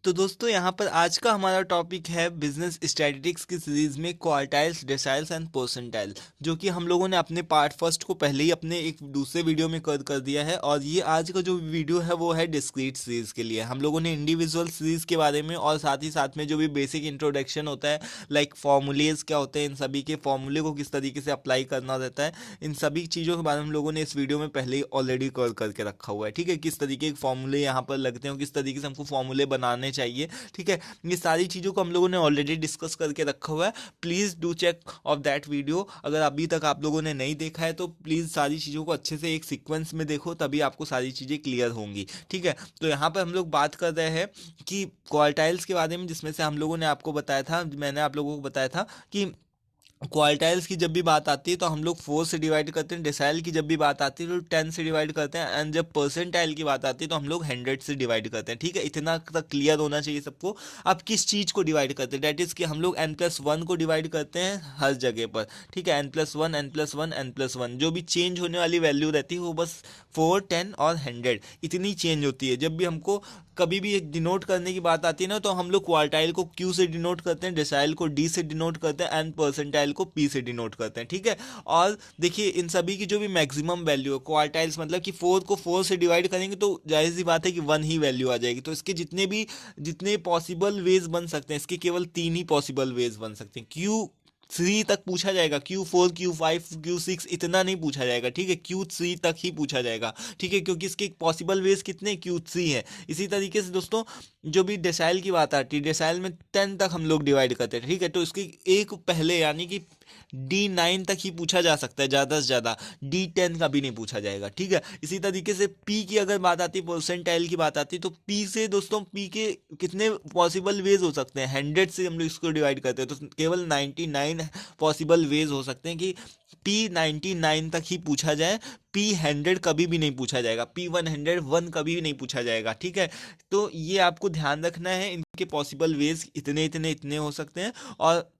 तो दोस्तों यहाँ पर आज का हमारा टॉपिक है बिजनेस स्टैटिस्टिक्स की सीरीज में क्वार्टाइल्स, डेसाइल्स एंड परसेंटाइल, जो कि हम लोगों ने अपने पार्ट फर्स्ट को पहले ही अपने एक दूसरे वीडियो में कर दिया है। और ये आज का जो वीडियो है वो है डिस्क्रीट सीरीज के लिए। हम लोगों ने इंडिविजुअल सीरीज के बारे में और साथ ही साथ में जो भी बेसिक इंट्रोडक्शन होता है, लाइक फॉर्मूलेज क्या होते हैं, इन सभी के फॉर्मूले को किस तरीके से अप्लाई करना रहता है, इन सभी चीज़ों के बारे में हम लोगों ने इस वीडियो में पहले ही ऑलरेडी कर करके रखा हुआ है। ठीक है, किस तरीके के फॉर्मूले यहाँ पर लगते हैं, किस तरीके से हमको फॉर्मूले बनाने चाहिए। ठीक है, ये सारी चीज़ों को हम लोगों ने ऑलरेडी डिस्कस करके रखा हुआ है। Please do check of that video. अगर अभी तक आप लोगों ने नहीं देखा है तो प्लीज़ सारी चीज़ों को अच्छे से एक सीक्वेंस में देखो, तभी आपको सारी चीज़ें क्लियर होंगी। ठीक है, तो यहाँ पर हम लोग बात कर रहे हैं कि क्वार्टाइल्स के बारे में, जिसमें से हम लोगों ने आपको बताया था, मैंने आप लोगों को बताया था कि क्वार्टाइल्स की जब भी बात आती है तो हम लोग 4 से डिवाइड करते हैं, डेसाइल की जब भी बात आती है तो 10 से डिवाइड करते हैं, एंड जब परसेंटाइल की बात आती है तो हम लोग 100 से डिवाइड करते हैं। ठीक है, इतना तक क्लियर होना चाहिए सबको। अब किस चीज़ को डिवाइड करते हैं, डैट इज़ कि हम लोग n+1 को डिवाइड करते हैं हर जगह पर। ठीक है, n+1 n+1 n+1, जो भी चेंज होने वाली वैल्यू रहती है वो बस 4, 10 और 100 इतनी चेंज होती है। जब भी हमको कभी भी एक डिनोट करने की बात आती है ना, तो हम लोग क्वार्टाइल को Q से डिनोट करते हैं, डेसाइल को D से डिनोट करते हैं, एंड परसेंटाइल को P से डिनोट करते हैं। ठीक है, और देखिए इन सभी की जो भी मैक्सिमम वैल्यू है, क्वार्टाइल्स मतलब कि 4 को 4 से डिवाइड करेंगे तो जाहिर सी बात है कि 1 ही वैल्यू आ जाएगी। तो इसके जितने पॉसिबल वेज बन सकते हैं, इसके केवल 3 ही पॉसिबल वेज बन सकते हैं। Q3 तक पूछा जाएगा, Q4 Q5 Q6 इतना नहीं पूछा जाएगा। ठीक है, Q3 तक ही पूछा जाएगा। ठीक है, क्योंकि इसके पॉसिबल वेज कितने, Q3 है। इसी तरीके से दोस्तों जो भी डेसाइल की बात आती है, डेसाइल में 10 तक हम लोग डिवाइड करते हैं। ठीक है, तो इसके एक पहले यानी कि D9 तक ही पूछा जा सकता है, ज़्यादा से ज़्यादा D10 का भी नहीं पूछा जाएगा। ठीक है, इसी तरीके से P की अगर बात आती है, परसेंटाइल की बात आती है, तो P से दोस्तों P के कितने पॉसिबल वेज हो सकते हैं, 100 से हम लोग इसको डिवाइड करते हैं तो केवल 99 पॉसिबल वेज हो सकते हैं कि P99 तक ही पूछा जाए। P100 कभी भी नहीं पूछा जाएगा, P101 कभी भी नहीं पूछा जाएगा। ठीक है, तो ये आपको ध्यान रखना है, इनके पॉसिबल वेज इतने इतने इतने हो सकते हैं, और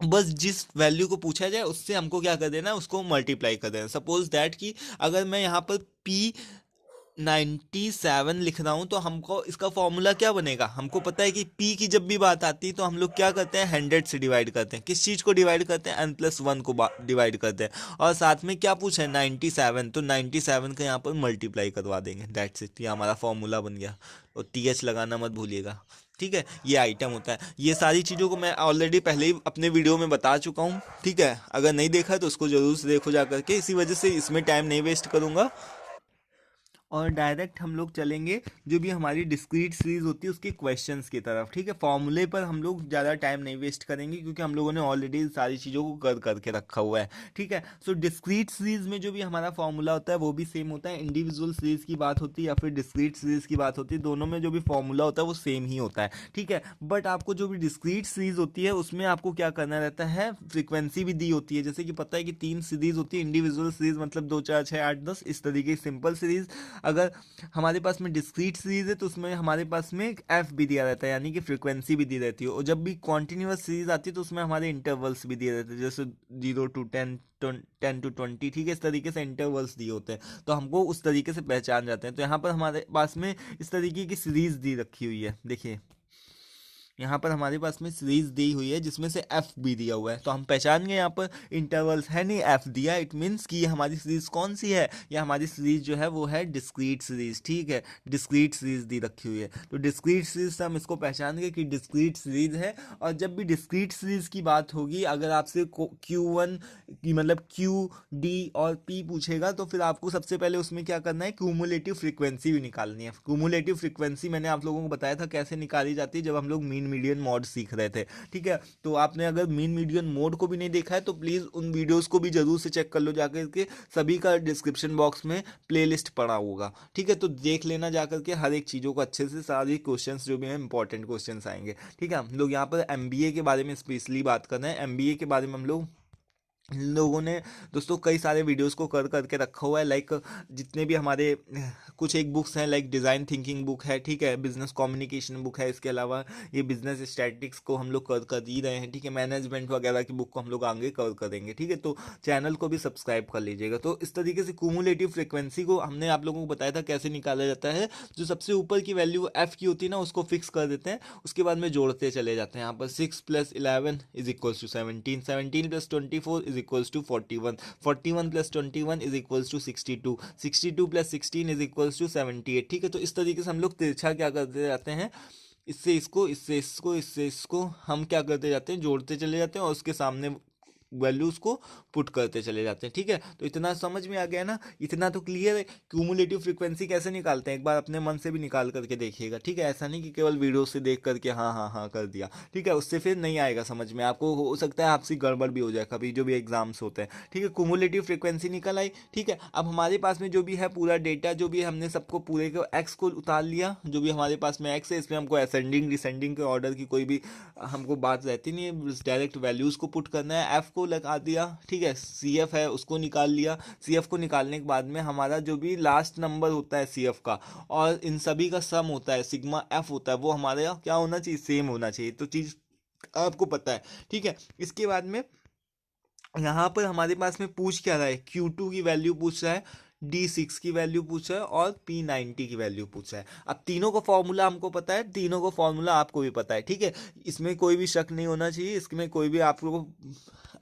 बस जिस वैल्यू को पूछा जाए उससे हमको क्या कर देना है, उसको मल्टीप्लाई कर देना। सपोज दैट कि अगर मैं यहाँ पर P97 लिख रहा हूँ तो हमको इसका फॉर्मूला क्या बनेगा, हमको पता है कि P की जब भी बात आती है तो हम लोग क्या करते हैं, 100 से डिवाइड करते हैं। किस चीज़ को डिवाइड करते हैं, n+1 को डिवाइड करते हैं, और साथ में क्या पूछा है, 97, तो 97 का यहाँ पर मल्टीप्लाई करवा देंगे। दैट्स इट, ये हमारा फॉर्मूला बन गया। और TH लगाना मत भूलिएगा। ठीक है, ये आइटम होता है। ये सारी चीज़ों को मैं ऑलरेडी पहले ही अपने वीडियो में बता चुका हूँ। ठीक है, अगर नहीं देखा है तो उसको ज़रूर से देखो जा करके। इसी वजह से इसमें टाइम नहीं वेस्ट करूँगा और डायरेक्ट हम लोग चलेंगे जो भी हमारी डिस्क्रीट सीरीज होती है उसके क्वेश्चंस की तरफ। ठीक है, फॉर्मूले पर हम लोग ज़्यादा टाइम नहीं वेस्ट करेंगे क्योंकि हम लोगों ने ऑलरेडी सारी चीज़ों को कर करके रखा हुआ है। ठीक है, सो डिस्क्रीट सीरीज में जो भी हमारा फॉर्मूला होता है वो भी सेम होता है। इंडिविजुअल सीरीज की बात होती है या फिर डिस्क्रीट सीरीज की बात होती है, दोनों में जो भी फॉर्मूला होता है वो सेम ही होता है। ठीक है, बट आपको जो भी डिस्क्रीट सीरीज होती है उसमें आपको क्या करना रहता है, फ्रिक्वेंसी भी दी होती है। जैसे कि पता है कि 3 सीरीज होती है, इंडिविजुअल सीरीज मतलब 2 4 6 8 10, इस तरीके की सिंपल सीरीज। अगर हमारे पास में डिस्क्रीट सीरीज है तो उसमें हमारे पास में एक एफ भी दिया रहता है, यानी कि फ्रीक्वेंसी भी दी रहती है। और जब भी कॉन्टिन्यूअस सीरीज आती है तो उसमें हमारे इंटरवल्स भी दिए रहते हैं, जैसे 0 to 10, 10 to 20। ठीक है, इस तरीके से इंटरवल्स दिए होते हैं तो हमको उस तरीके से पहचान जाते हैं। तो यहाँ पर हमारे पास में इस तरीके की सीरीज दी रखी हुई है। देखिए यहाँ पर हमारे पास में सीरीज दी हुई है जिसमें से एफ भी दिया हुआ है, तो हम पहचान गए यहाँ पर इंटरवल्स है नहीं, एफ दिया, इट मीन्स कि ये हमारी सीरीज कौन सी है, ये हमारी सीरीज जो है वो है डिस्क्रीट सीरीज। ठीक है, डिस्क्रीट सीरीज दी रखी हुई है, तो डिस्क्रीट सीरीज से हम इसको पहचान गए कि डिस्क्रीट सीरीज है। और जब भी डिस्क्रीट सीरीज की बात होगी, अगर आपसे Q1 की मतलब Q D और P पूछेगा तो फिर आपको सबसे पहले उसमें क्या करना है, क्यूमुलेटिव फ्रीक्वेंसी भी निकालनी है। क्यूमुलेटिव फ्रीक्वेंसी मैंने आप लोगों को बताया था कैसे निकाली जाती है जब हम लोग मीन मीडियन मोड सीख रहे थे। ठीक है, तो आपने अगर मीन मीडियन मोड को भी नहीं देखा है तो प्लीज़ उन वीडियोस को भी जरूर से चेक कर लो जाकर के, सभी का डिस्क्रिप्शन बॉक्स में प्लेलिस्ट पड़ा होगा। ठीक है, तो देख लेना जाकर के हर एक चीज़ों को अच्छे से, सारे क्वेश्चंस जो भी हैं इंपॉर्टेंट क्वेश्चंस आएंगे। ठीक है, हम लोग यहाँ पर MBA के बारे में स्पेशली बात कर रहे हैं। MBA के बारे में हम लोग लोगों ने दोस्तों कई सारे वीडियोस को कर करके रखा हुआ है, लाइक जितने भी हमारे कुछ एक बुक्स हैं, लाइक डिज़ाइन थिंकिंग बुक है, ठीक है, बिजनेस कम्युनिकेशन बुक है, इसके अलावा ये बिजनेस स्टैटिस्टिक्स को हम लोग कर कर ही रहे हैं, ठीक है, मैनेजमेंट वगैरह की बुक को हम लोग आगे कवर करेंगे, ठीक है। तो चैनल को भी सब्सक्राइब कर लीजिएगा। तो इस तरीके से क्यूमुलेटिव फ्रिक्वेंसी को हमने आप लोगों को बताया था कैसे निकाला जाता है। जो सबसे ऊपर की वैल्यू एफ की होती है ना, उसको फिक्स कर देते हैं, उसके बाद में जोड़ते चले जाते हैं। यहाँ पर 6 + 11 = 17, 17 + 24 = 41, 41 + 21 = 62, 62 + 16 = 78, ठीक है। तो इस तरीके से हम लोग तिरछा क्या करते जाते हैं, इससे इसको, इससे इसको, इससे इसको हम क्या करते जाते हैं, जोड़ते चले जाते हैं और उसके सामने वैल्यूज को पुट करते चले जाते हैं, ठीक है। तो इतना समझ में आ गया ना, इतना तो क्लियर है क्यूमुलेटिव फ्रीक्वेंसी कैसे निकालते हैं। एक बार अपने मन से भी निकाल करके देखिएगा, ठीक है। ऐसा नहीं कि केवल वीडियो से देख करके हाँ हाँ हाँ कर दिया, ठीक है, उससे फिर नहीं आएगा समझ में, आपको हो सकता है आपसे गड़बड़ भी हो जाए कभी जो भी एग्जाम्स होते हैं, ठीक है। क्यूमुलेटिव फ्रीक्वेंसी निकल आई, ठीक है। अब हमारे पास में जो भी है पूरा डेटा, जो भी हमने सबको पूरे को एक्स को उतार लिया, जो भी हमारे पास में एक्स है, इसमें हमको असेंडिंग डिसेंडिंग के ऑर्डर की कोई भी हमको बात रहती नहीं है, डायरेक्ट वैल्यूज़ को पुट करना है। एफ को लगा दिया, ठीक है, सी एफ है उसको निकाल लिया। सी एफ को निकालने के बाद में हमारा जो भी लास्ट नंबर होता है सी एफ का, और इन सभी का सम होता है, सिग्मा एफ होता है, वो हमारे यहाँ क्या होना चाहिए, सेम होना चाहिए। तो चीज़ आपको पता है, ठीक है। इसके बाद में यहाँ पर हमारे पास में पूछ क्या रहा है, Q2 की वैल्यू पूछ रहा है, D6 की वैल्यू पूछ रहा है और P90 की वैल्यू पूछ रहा है। अब तीनों का फॉर्मूला हमको पता है, तीनों का फॉर्मूला आपको भी पता है, ठीक है। इसमें कोई भी शक नहीं होना चाहिए, इसमें कोई भी आपको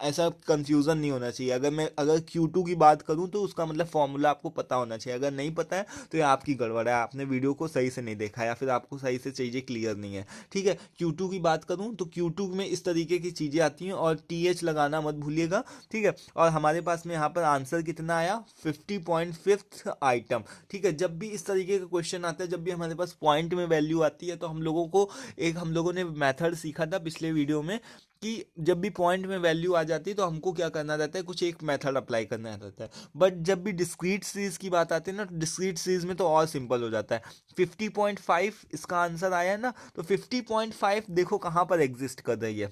ऐसा कंफ्यूजन नहीं होना चाहिए। अगर Q2 की बात करूँ तो उसका मतलब फॉर्मूला आपको पता होना चाहिए। अगर नहीं पता है तो ये आपकी गड़बड़ है, आपने वीडियो को सही से नहीं देखा या फिर आपको सही से चीज़ें क्लियर नहीं है, ठीक है। Q2 की बात करूँ तो Q2 में इस तरीके की चीज़ें आती हैं, और TH लगाना मत भूलिएगा, ठीक है। और हमारे पास में यहाँ पर आंसर कितना आया, 50.5 आइटम, ठीक है। जब भी इस तरीके का क्वेश्चन आता है, जब भी हमारे पास पॉइंट में वैल्यू आती है, तो हम लोगों ने मेथड सीखा था पिछले वीडियो में कि जब भी पॉइंट में वैल्यू आ जाती है तो हमको क्या करना रहता है, कुछ एक मेथड अप्लाई करना रहता है। बट जब भी डिस्क्रीट सीरीज की बात आती है ना, डिस्क्रीट सीरीज में तो और सिंपल हो जाता है। 50.5 इसका आंसर आया है ना, तो 50.5 देखो कहाँ पर एग्जिस्ट कर रही है,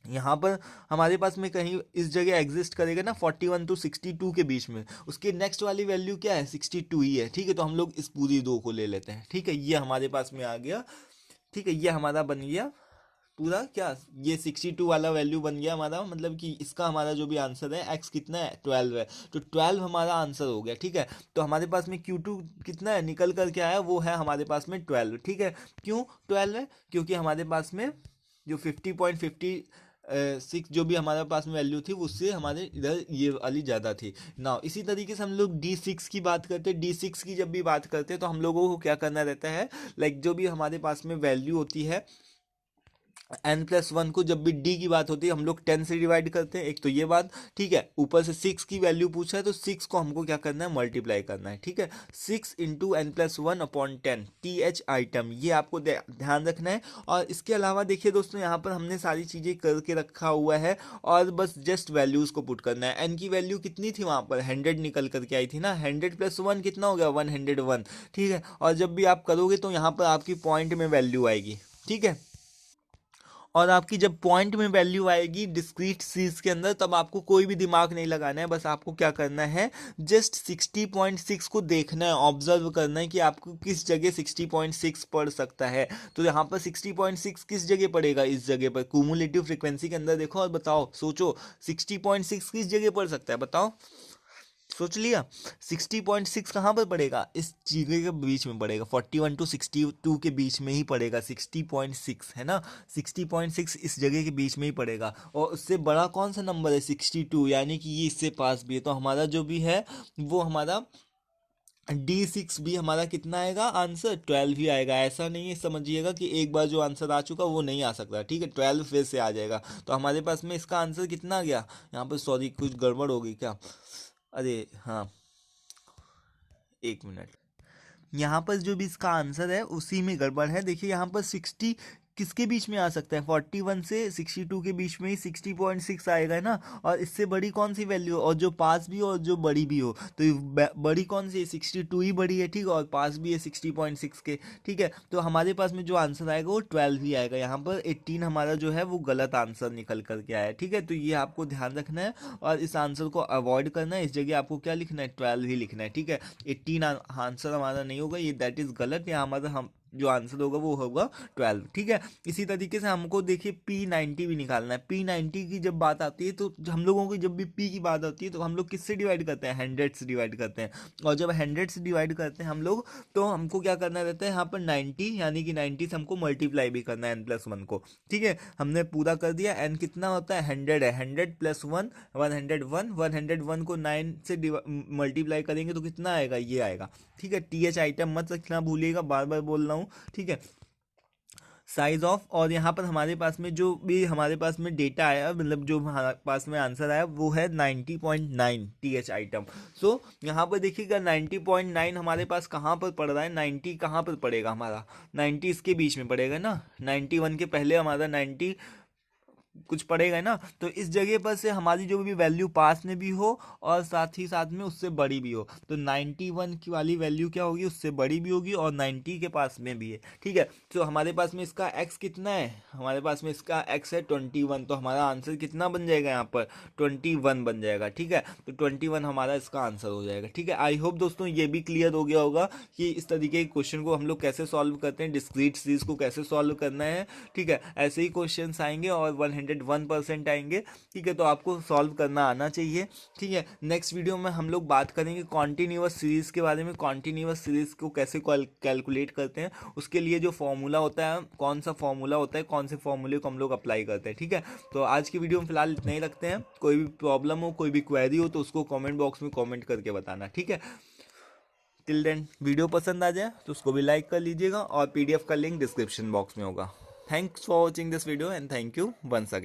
यहाँ पर हमारे पास में कहीं इस जगह एग्जिस्ट करेगा ना, 41 to 62 के बीच में। उसके नेक्स्ट वाली वैल्यू क्या है, 62 ही है, ठीक है। तो हम लोग इस पूरी दो को ले लेते हैं, ठीक है। ये हमारे पास में आ गया, ठीक है, ये हमारा बन गया पूरा क्या, ये 62 वाला वैल्यू बन गया हमारा, मतलब कि इसका हमारा जो भी आंसर है, एक्स कितना है, 12 है, तो 12 हमारा आंसर हो गया, ठीक है। तो हमारे पास में Q2 कितना है, निकल कर के आया, वो है हमारे पास में 12, ठीक है। क्यों 12 है, क्योंकि हमारे पास में जो 50.56 जो भी हमारे पास में वैल्यू थी, उससे हमारे इधर ये वाली ज़्यादा थी ना। इसी तरीके से हम लोग D6 की बात करते हैं, D6 की जब भी बात करते हैं तो हम लोगों को क्या करना रहता है, लाइक जो भी हमारे पास में वैल्यू होती है n+1 को, जब भी d की बात होती है हम लोग 10 से डिवाइड करते हैं, एक तो ये बात, ठीक है। ऊपर से 6 की वैल्यू पूछा है तो 6 को हमको क्या करना है, मल्टीप्लाई करना है, ठीक है। 6 × n+1/10 TH आइटम, ये आपको ध्यान रखना है। और इसके अलावा देखिए दोस्तों, यहाँ पर हमने सारी चीज़ें करके रखा हुआ है, और बस जस्ट वैल्यूज़ को पुट करना है। n की वैल्यू कितनी थी वहाँ पर, 100 निकल करके आई थी ना, 100 + 1 कितना हो गया, 101, ठीक है। और जब भी आप करोगे तो यहाँ पर आपकी पॉइंट में वैल्यू आएगी, ठीक है। और आपकी जब पॉइंट में वैल्यू आएगी डिस्क्रीट सीरीज के अंदर, तब आपको कोई भी दिमाग नहीं लगाना है, बस आपको क्या करना है, जस्ट 60.6 को देखना है, ऑब्जर्व करना है कि आपको किस जगह 60.6 पड़ सकता है। तो यहाँ पर 60.6 किस जगह पड़ेगा, इस जगह पर क्यूमुलेटिव फ्रीक्वेंसी के अंदर देखो और बताओ, सोचो 60.6 किस जगह पड़ सकता है, बताओ, सोच लिया। 60.6 कहाँ पर पड़ेगा, इस चीज़े के बीच में पड़ेगा, 41 to 62 के बीच में ही पड़ेगा 60.6, है ना। 60.6 इस जगह के बीच में ही पड़ेगा, और उससे बड़ा कौन सा नंबर है, 62, यानी कि ये इससे पास भी है। तो हमारा जो भी है वो हमारा D6 भी हमारा कितना आएगा, आंसर 12 ही आएगा। ऐसा नहीं है समझिएगा कि एक बार जो आंसर आ चुका वो नहीं आ सकता, ठीक है, 12 फिर से आ जाएगा। तो हमारे पास में इसका आंसर कितना आ गया, यहाँ पर सॉरी कुछ गड़बड़ हो गई क्या, अरे हाँ, एक मिनट, यहाँ पर जो भी इसका आंसर है उसी में गड़बड़ है। देखिए यहाँ पर 60 किसके बीच में आ सकता है, 41 से 62 के बीच में ही 60.6 आएगा, है ना। और इससे बड़ी कौन सी वैल्यू, और जो पास भी हो और जो बड़ी भी हो, तो ये बड़ी कौन सी है, 62 ही बड़ी है, ठीक है, और पास भी है 60.6 के, ठीक है। तो हमारे पास में जो आंसर आएगा वो 12 ही आएगा। यहाँ पर 18 हमारा जो है वो गलत आंसर निकल करके आया है, ठीक है। तो ये आपको ध्यान रखना है और इस आंसर को अवॉइड करना है। इस जगह आपको क्या लिखना है, 12 ही लिखना है, ठीक है। 18 आंसर हमारा नहीं होगा, ये दैट इज गलत। यहाँ हमारा हम जो आंसर होगा वो होगा 12, ठीक है। इसी तरीके से हमको देखिए P90 भी निकालना है। P90 की जब बात आती है तो हम लोगों की जब भी P की बात होती है तो हम लोग किससे डिवाइड करते हैं, 100 से डिवाइड करते हैं। और जब 100 से डिवाइड करते हैं हम लोग, तो हमको क्या करना रहता है यहाँ पर 90, यानी कि 90 से हमको मल्टीप्लाई भी करना है n+1 को, ठीक है। हमने पूरा कर दिया। n कितना होता है, 100 है, 100 + 1 101, 101 को 9 से मल्टीप्लाई करेंगे तो कितना आएगा, ये आएगा, ठीक है। TH आइटम मत रखना भूलिएगा, बार बार बोल रहा हूँ, ठीक है। साइज ऑफ, और यहाँ पर हमारे पास में जो भी हमारे पास में डेटा आया, मतलब जो हमारे पास में आंसर आया वो है 90.9 TH आइटम। सो यहाँ पर देखिएगा 90.9 हमारे पास कहाँ पर पड़ रहा है, 90 कहाँ पर पड़ेगा हमारा, 90 इसके बीच में पड़ेगा ना, 91 के पहले हमारा 90 कुछ पड़ेगा ना। तो इस जगह पर से हमारी जो भी वैल्यू पास में भी हो और साथ ही साथ में उससे बड़ी भी हो, तो 91 की वाली वैल्यू क्या होगी, उससे बड़ी भी होगी और 90 के पास में भी है, ठीक है। तो हमारे पास में इसका x कितना है, हमारे पास में इसका x है 21, तो हमारा आंसर कितना बन जाएगा यहाँ पर, 21 बन जाएगा, ठीक है। तो 21 हमारा इसका आंसर हो जाएगा, ठीक है। आई होप दोस्तों ये भी क्लियर हो गया होगा कि इस तरीके के क्वेश्चन को हम लोग कैसे सॉल्व करते हैं, डिस्क्रीट सीरीज को कैसे सॉल्व करना है, ठीक है। ऐसे ही क्वेश्चन आएंगे और 101% आएंगे, ठीक है। तो आपको सॉल्व करना आना चाहिए, ठीक है। नेक्स्ट वीडियो में हम लोग बात करेंगे कॉन्टिन्यूअस सीरीज के बारे में, कॉन्टिन्यूअस सीरीज को कैसे कैलकुलेट करते हैं, उसके लिए जो फॉर्मूला होता है, कौन सा फॉर्मूला होता है, कौन से फॉर्मूले को हम लोग अप्लाई करते हैं, ठीक है। तो आज की वीडियो में फिलहाल इतना ही रखते हैं। कोई भी प्रॉब्लम हो, कोई भी क्वेरी हो तो उसको कॉमेंट बॉक्स में कॉमेंट करके बताना, ठीक है। टिल देन वीडियो पसंद आ जाए तो उसको भी लाइक कर लीजिएगा और PDF का लिंक डिस्क्रिप्शन बॉक्स में होगा। Thanks for watching this video and thank you once again.